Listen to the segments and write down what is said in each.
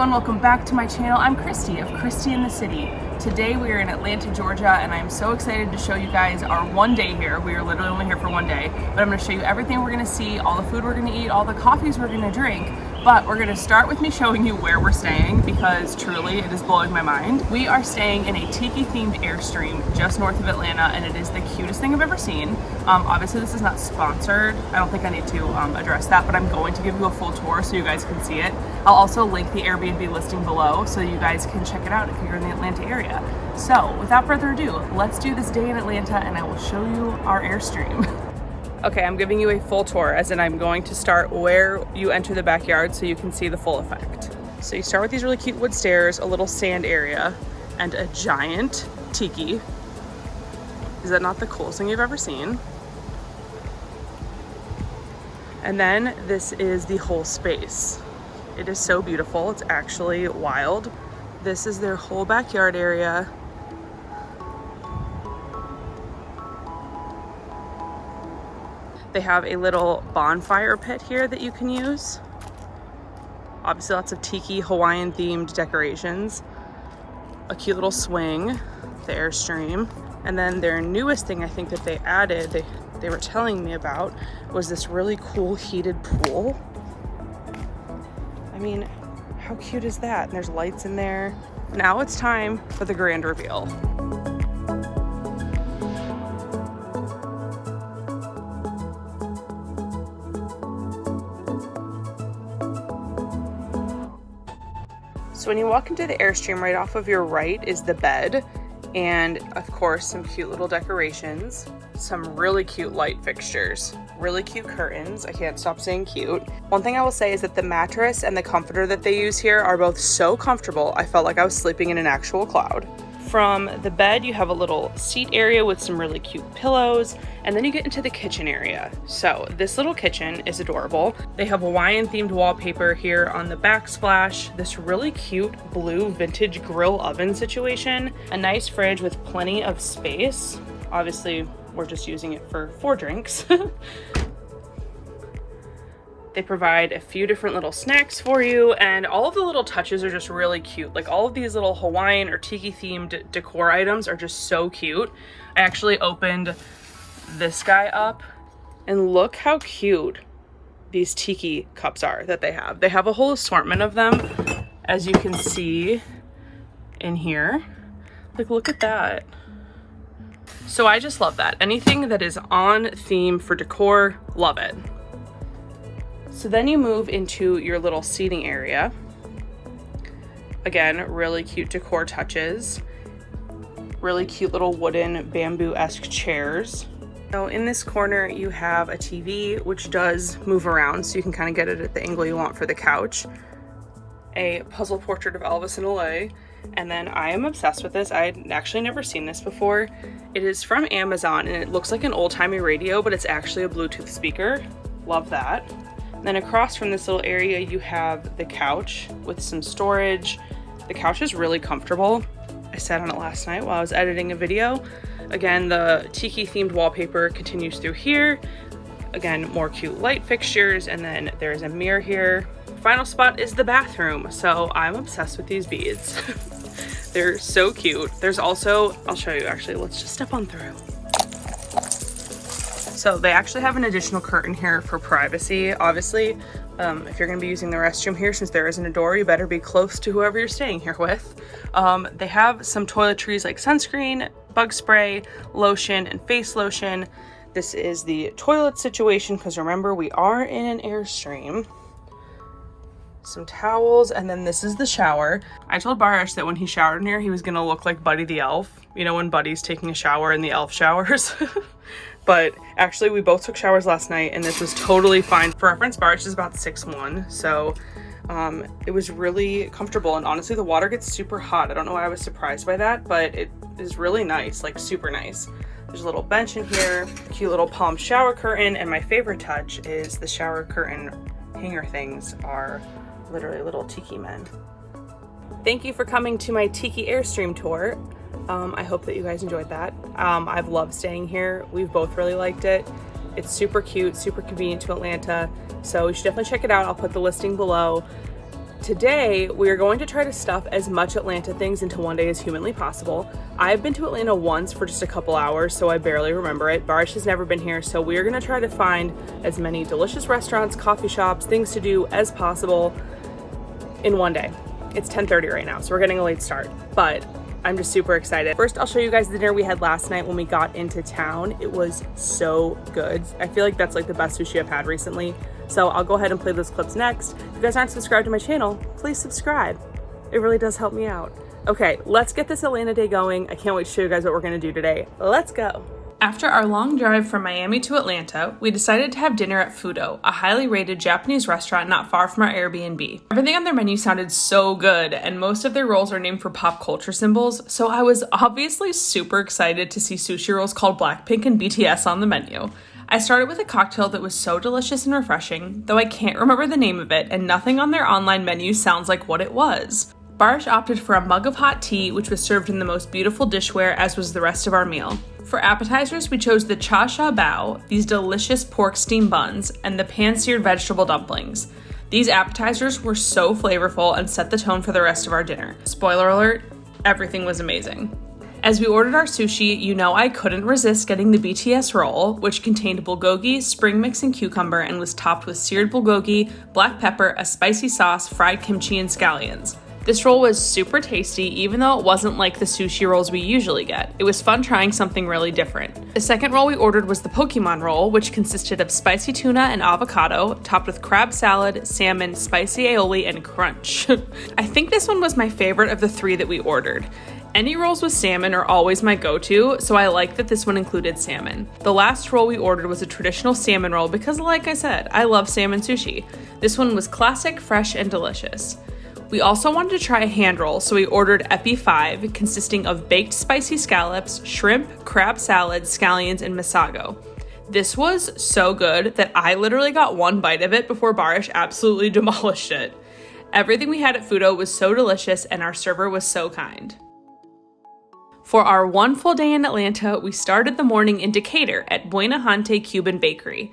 Welcome back to my channel. I'm Christy of Christy in the City. Today we are in Atlanta, Georgia, and I'm so excited to show you guys our one day here. We are literally only here for one day, but I'm going to show you everything we're going to see, all the food we're going to eat, all the coffees we're going to drink. But we're going to start with me showing you where we're staying because truly it is blowing my mind. We are staying in a tiki themed Airstream just north of Atlanta, and it is the cutest thing I've ever seen. Obviously this is not sponsored. I don't think I need to address that, but I'm going to give you a full tour so you guys can see it. I'll also link the Airbnb listing below so you guys can check it out if you're in the Atlanta area. So without further ado, let's do this day in Atlanta and I will show you our Airstream. Okay, I'm giving you a full tour, as in I'm going to start where you enter the backyard so you can see the full effect. So you start with these really cute wood stairs, a little sand area, and a giant tiki. Is that not the coolest thing you've ever seen? And then this is the whole space. It is so beautiful, it's actually wild. This is their whole backyard area. They have a little bonfire pit here that you can use. Obviously lots of tiki Hawaiian themed decorations. A cute little swing, the Airstream. And then their newest thing I think that they added, they were telling me about, was this really cool heated pool. I mean, how cute is that? And there's lights in there. Now it's time for the grand reveal. So when you walk into the Airstream, right off of your right is the bed, and of course some cute little decorations, some really cute light fixtures, really cute curtains. I can't stop saying cute. One thing I will say is that the mattress and the comforter that they use here are both so comfortable. I felt like I was sleeping in an actual cloud. From the bed, you have a little seat area with some really cute pillows, and then you get into the kitchen area. So this little kitchen is adorable. They have Hawaiian themed wallpaper here on the backsplash, this really cute blue vintage grill oven situation, a nice fridge with plenty of space. Obviously, we're just using it for 4 drinks. They provide a few different little snacks for you, and all of the little touches are just really cute. Like all of these little Hawaiian or tiki themed decor items are just so cute. I actually opened this guy up and look how cute these tiki cups are that they have. They have a whole assortment of them, as you can see in here. Like, look at that. So I just love that. Anything that is on theme for decor, love it. So then you move into your little seating area. Again, really cute decor touches. Really cute little wooden bamboo-esque chairs. So in this corner you have a TV, which does move around so you can kind of get it at the angle you want for the couch. A puzzle portrait of Elvis in LA. And then I am obsessed with this. I had actually never seen this before. It is from Amazon and it looks like an old-timey radio, but it's actually a Bluetooth speaker. Love that. Then across from this little area, you have the couch with some storage. The couch is really comfortable. I sat on it last night while I was editing a video. Again, the tiki themed wallpaper continues through here. Again, more cute light fixtures, and then there's a mirror here. Final spot is the bathroom. So I'm obsessed with these beads. They're so cute. There's also, I'll show you actually, let's just step on through. So they actually have an additional curtain here for privacy. Obviously, if you're gonna be using the restroom here, since there isn't a door, you better be close to whoever you're staying here with. They have some toiletries like sunscreen, bug spray, lotion, and face lotion. This is the toilet situation, because remember, we are in an Airstream. Some towels, and then this is the shower. I told Barish that when he showered in here, he was gonna look like Buddy the Elf. You know, when Buddy's taking a shower in the elf showers. But actually, we both took showers last night, and this was totally fine. For reference, Barish is about 6'1", so it was really comfortable. And honestly, the water gets super hot. I don't know why I was surprised by that, but it is really nice, like super nice. There's a little bench in here, cute little palm shower curtain, and my favorite touch is the shower curtain hanger things are literally little tiki men. Thank you for coming to my Tiki Airstream tour. I hope that you guys enjoyed that. I've loved staying here. We've both really liked it. It's super cute, super convenient to Atlanta, so you should definitely check it out. I'll put the listing below. Today, we are going to try to stuff as much Atlanta things into one day as humanly possible. I've been to Atlanta once for just a couple hours, so I barely remember it. Barish has never been here, so we're gonna try to find as many delicious restaurants, coffee shops, things to do as possible in one day. It's 10:30 right now, so we're getting a late start, but I'm just super excited. First, I'll show you guys the dinner we had last night when we got into town. It was so good. I feel like that's like the best sushi I've had recently. So I'll go ahead and play those clips next. If you guys aren't subscribed to my channel, please subscribe. It really does help me out. Okay, let's get this Atlanta day going. I can't wait to show you guys what we're gonna do today. Let's go. After our long drive from Miami to Atlanta, we decided to have dinner at Fudo, a highly rated Japanese restaurant not far from our Airbnb. Everything on their menu sounded so good, and most of their rolls are named for pop culture symbols, so I was obviously super excited to see sushi rolls called Blackpink and BTS on the menu. I started with a cocktail that was so delicious and refreshing, though I can't remember the name of it, and nothing on their online menu sounds like what it was. Barish opted for a mug of hot tea, which was served in the most beautiful dishware, as was the rest of our meal. For appetizers, we chose the cha sha bao, these delicious pork steam buns, and the pan-seared vegetable dumplings. These appetizers were so flavorful and set the tone for the rest of our dinner. Spoiler alert, everything was amazing. As we ordered our sushi, you know I couldn't resist getting the BTS roll, which contained bulgogi, spring mix, and cucumber, and was topped with seared bulgogi, black pepper, a spicy sauce, fried kimchi, and scallions. This roll was super tasty, even though it wasn't like the sushi rolls we usually get. It was fun trying something really different. The second roll we ordered was the Pokemon roll, which consisted of spicy tuna and avocado, topped with crab salad, salmon, spicy aioli, and crunch. I think this one was my favorite of the three that we ordered. Any rolls with salmon are always my go-to, so I like that this one included salmon. The last roll we ordered was a traditional salmon roll because, like I said, I love salmon sushi. This one was classic, fresh, and delicious. We also wanted to try a hand roll, so we ordered Epi 5, consisting of baked spicy scallops, shrimp, crab salad, scallions, and masago. This was so good that I literally got one bite of it before Barish absolutely demolished it. Everything we had at Fudo was so delicious, and our server was so kind. For our one full day in Atlanta, we started the morning in Decatur at Buena Hante Cuban Bakery.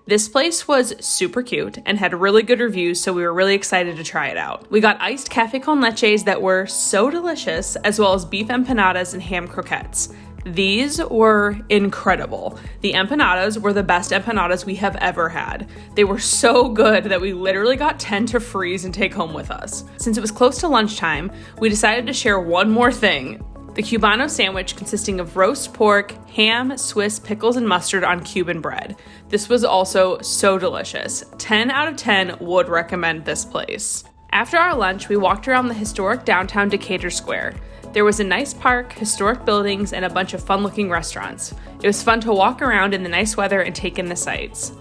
This place was super cute and had really good reviews, so we were really excited to try it out. We got iced cafe con leches that were so delicious, as well as beef empanadas and ham croquettes. These were incredible. The empanadas were the best empanadas we have ever had. They were so good that we literally got 10 to freeze and take home with us. Since it was close to lunchtime, we decided to share one more thing. The Cubano sandwich consisting of roast pork, ham, Swiss, pickles, and mustard on Cuban bread. This was also so delicious. 10 out of 10 would recommend this place. After our lunch, we walked around the historic downtown Decatur Square. There was a nice park, historic buildings, and a bunch of fun-looking restaurants. It was fun to walk around in the nice weather and take in the sights.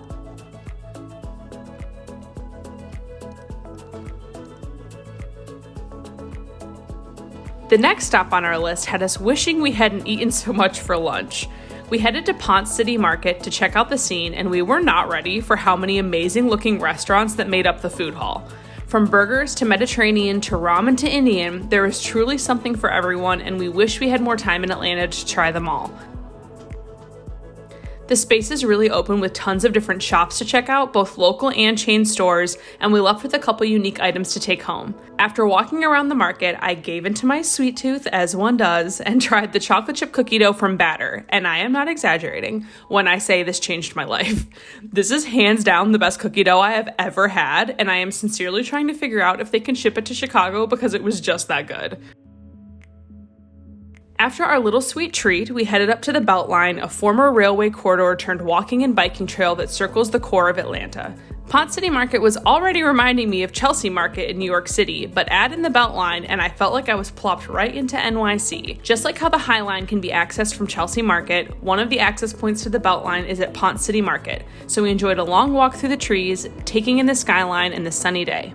The next stop on our list had us wishing we hadn't eaten so much for lunch. We headed to Ponce City Market to check out the scene, and we were not ready for how many amazing looking restaurants that made up the food hall. From burgers to Mediterranean to ramen to Indian, there is truly something for everyone, and we wish we had more time in Atlanta to try them all. The space is really open with tons of different shops to check out, both local and chain stores, and we left with a couple unique items to take home. After walking around the market, I gave into my sweet tooth, as one does, and tried the chocolate chip cookie dough from Batter, and I am not exaggerating when I say this changed my life. This is hands down the best cookie dough I have ever had, and I am sincerely trying to figure out if they can ship it to Chicago because it was just that good. After our little sweet treat, we headed up to the BeltLine, a former railway corridor turned walking and biking trail that circles the core of Atlanta. Ponce City Market was already reminding me of Chelsea Market in New York City, but add in the BeltLine and I felt like I was plopped right into NYC. Just like how the High Line can be accessed from Chelsea Market, one of the access points to the BeltLine is at Ponce City Market, so we enjoyed a long walk through the trees, taking in the skyline and the sunny day.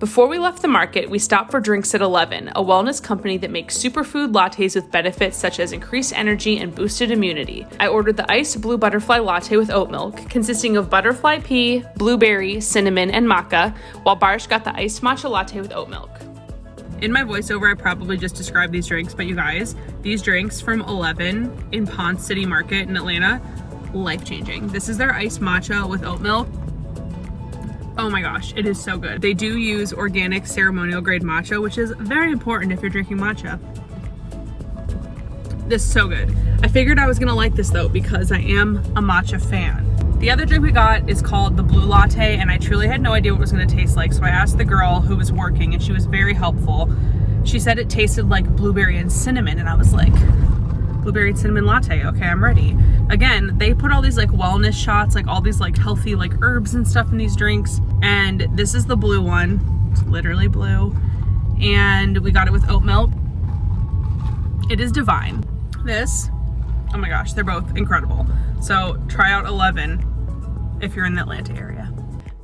Before we left the market, we stopped for drinks at 11, a wellness company that makes superfood lattes with benefits such as increased energy and boosted immunity. I ordered the iced blue butterfly latte with oat milk, consisting of butterfly pea, blueberry, cinnamon, and maca, while Barsh got the iced matcha latte with oat milk. In my voiceover, I probably just described these drinks, but you guys, these drinks from 11 in Ponce City Market in Atlanta, life-changing. This is their iced matcha with oat milk. Oh my gosh, it is so good. They do use organic ceremonial grade matcha, which is very important if you're drinking matcha. This is so good. I figured I was gonna like this though because I am a matcha fan. The other drink we got is called the blue latte, and I truly had no idea what it was gonna taste like, so I asked the girl who was working and she was very helpful. She said it tasted like blueberry and cinnamon, and I was like, blueberry and cinnamon latte, okay, I'm ready. Again, they put all these like wellness shots, like all these like healthy like herbs and stuff in these drinks, and this is the blue one. It's literally blue, and we got it with oat milk. It is divine. This, oh my gosh, they're both incredible. So try out 11 if you're in the Atlanta area.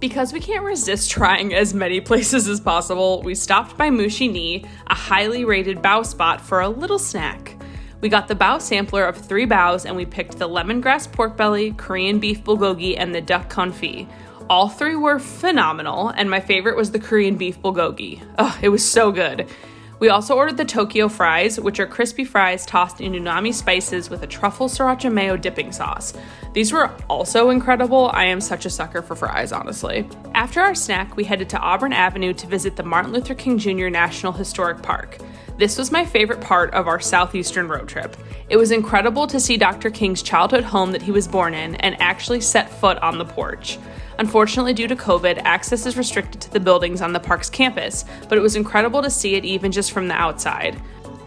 Because we can't resist trying as many places as possible, we stopped by Mushi Ni, a highly rated bao spot, for a little snack. We got the bao sampler of 3 baos, and we picked the lemongrass pork belly, Korean beef bulgogi, and the duck confit. All 3 were phenomenal, and my favorite was the Korean beef bulgogi. Oh, it was so good. We also ordered the Tokyo fries, which are crispy fries tossed in umami spices with a truffle sriracha mayo dipping sauce. These were also incredible. I am such a sucker for fries, honestly. After our snack, we headed to Auburn Avenue to visit the Martin Luther King Jr. National Historic Park. This was my favorite part of our southeastern road trip. It was incredible to see Dr. King's childhood home that he was born in and actually set foot on the porch. Unfortunately, due to COVID, access is restricted to the buildings on the park's campus, but it was incredible to see it even just from the outside.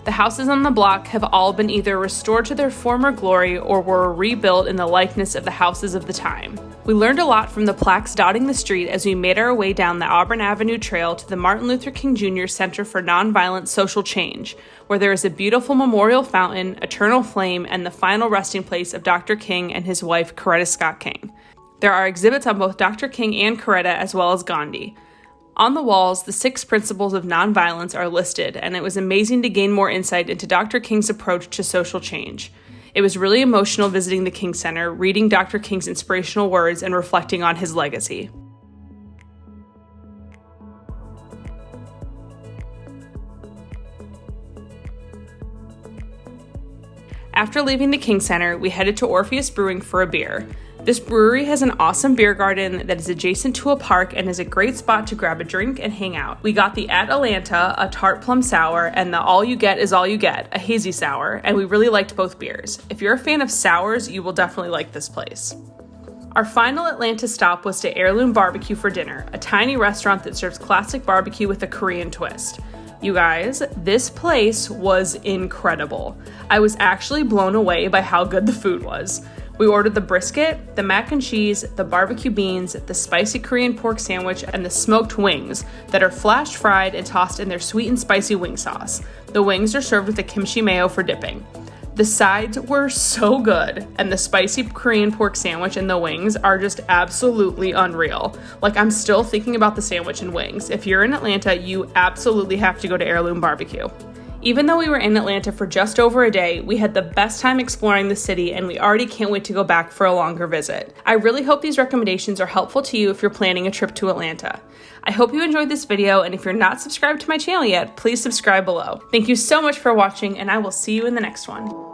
The houses on the block have all been either restored to their former glory or were rebuilt in the likeness of the houses of the time. We learned a lot from the plaques dotting the street as we made our way down the Auburn Avenue Trail to the Martin Luther King Jr. Center for Nonviolent Social Change, where there is a beautiful memorial fountain, eternal flame, and the final resting place of Dr. King and his wife, Coretta Scott King. There are exhibits on both Dr. King and Coretta, as well as Gandhi. On the walls, the 6 principles of nonviolence are listed, and it was amazing to gain more insight into Dr. King's approach to social change. It was really emotional visiting the King Center, reading Dr. King's inspirational words, and reflecting on his legacy. After leaving the King Center, we headed to Orpheus Brewing for a beer. This brewery has an awesome beer garden that is adjacent to a park and is a great spot to grab a drink and hang out. We got the Atalanta, a tart plum sour, and the All You Get Is All You Get, a hazy sour, and we really liked both beers. If you're a fan of sours, you will definitely like this place. Our final Atlanta stop was to Heirloom Barbecue for dinner, a tiny restaurant that serves classic barbecue with a Korean twist. You guys, this place was incredible. I was actually blown away by how good the food was. We ordered the brisket, the mac and cheese, the barbecue beans, the spicy Korean pork sandwich, and the smoked wings that are flash fried and tossed in their sweet and spicy wing sauce. The wings are served with a kimchi mayo for dipping. The sides were so good, and the spicy Korean pork sandwich and the wings are just absolutely unreal. Like, I'm still thinking about the sandwich and wings. If you're in Atlanta, you absolutely have to go to Heirloom Barbecue. Even though we were in Atlanta for just over a day, we had the best time exploring the city, and we already can't wait to go back for a longer visit. I really hope these recommendations are helpful to you if you're planning a trip to Atlanta. I hope you enjoyed this video, and if you're not subscribed to my channel yet, please subscribe below. Thank you so much for watching, and I will see you in the next one.